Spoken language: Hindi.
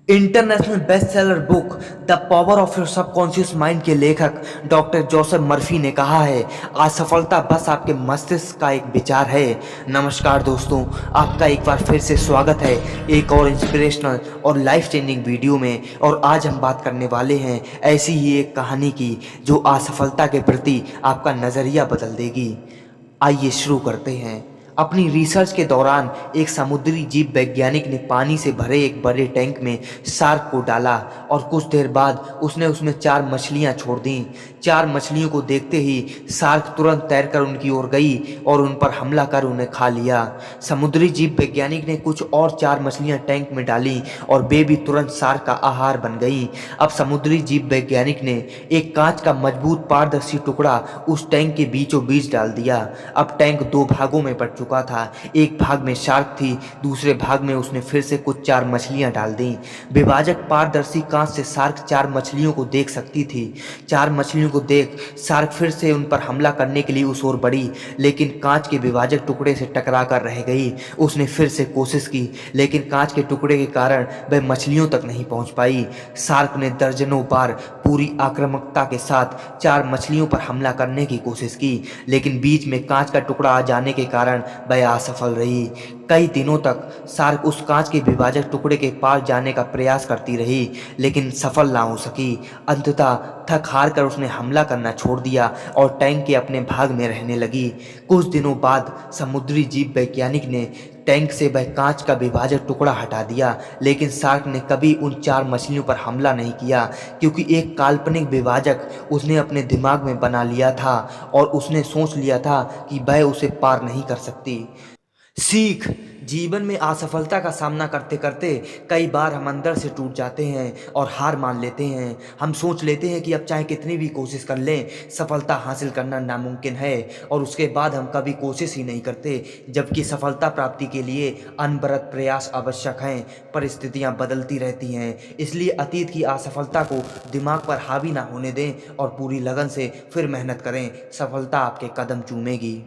International best seller book the power of your subconscious mind के लेखक डॉक्टर जोसेफ मर्फी ने कहा है, असफलता बस आपके मस्तिष्क का एक विचार है। नमस्कार दोस्तों, आपका एक बार फिर से स्वागत है एक और इंस्पिरेशनल और लाइफ चेंजिंग वीडियो में। और आज हम बात करने वाले हैं ऐसी ही एक कहानी की जो असफलता के प्रति आपका नज़रिया बदल देगी। आइए शुरू करते हैं। अपनी रिसर्च के दौरान एक समुद्री जीव वैज्ञानिक ने पानी से भरे एक बड़े टैंक में शार्क को डाला और कुछ देर बाद उसने उसमें 4 मछलियां छोड़ दीं। 4 मछलियों को देखते ही शार्क तुरंत तैरकर उनकी ओर गई और उन पर हमला कर उन्हें खा लिया। समुद्री जीव वैज्ञानिक ने कुछ और 4 मछलियां टैंक में डाली और वे भी तुरंत शार्क का आहार बन गई। अब समुद्री जीव वैज्ञानिक ने एक कांच का मजबूत पारदर्शी टुकड़ा उस टैंक के बीचों बीच डाल दिया। अब टैंक 2 भागों में बंट चुका था। एक भाग में शार्क थी, दूसरे भाग में उसने फिर से कुछ 4 मछलियां डाल दी। विभाजक पारदर्शी कांच से शार्क 4 मछलियों को देख सकती थी। 4 मछलियों को देख शार्क फिर से उन पर हमला करने के लिए उस ओर बढ़ी, लेकिन कांच के विभाजक टुकड़े से टकरा कर रह गई। उसने फिर से कोशिश की, लेकिन कांच के टुकड़े के कारण वह मछलियों तक नहीं पहुंच पाई। शार्क ने दर्जनों बार पूरी आक्रामकता के साथ 4 मछलियों पर हमला करने की कोशिश की, लेकिन बीच में कांच का टुकड़ा आ जाने के कारण वह असफल रही। कई दिनों तक शार्क उस कांच के विभाजक टुकड़े के पास जाने का प्रयास करती रही, लेकिन सफल ना हो सकी। अंततः थक हार कर उसने हमला करना छोड़ दिया और टैंक के अपने भाग में रहने लगी। कुछ दिनों बाद समुद्री जीव वैज्ञानिक ने टैंक से वह कांच का विभाजक टुकड़ा हटा दिया, लेकिन शार्क ने कभी उन 4 मछलियों पर हमला नहीं किया, क्योंकि एक काल्पनिक विभाजक उसने अपने दिमाग में बना लिया था और उसने सोच लिया था कि वह उसे पार नहीं कर सकती। सीख। जीवन में असफलता का सामना करते करते कई बार हम अंदर से टूट जाते हैं और हार मान लेते हैं। हम सोच लेते हैं कि अब चाहे कितनी भी कोशिश कर लें, सफलता हासिल करना नामुमकिन है, और उसके बाद हम कभी कोशिश ही नहीं करते, जबकि सफलता प्राप्ति के लिए अनवरत प्रयास आवश्यक हैं। परिस्थितियां बदलती रहती हैं, इसलिए अतीत की असफलता को दिमाग पर हावी ना होने दें और पूरी लगन से फिर मेहनत करें। सफलता आपके कदम चूमेगी।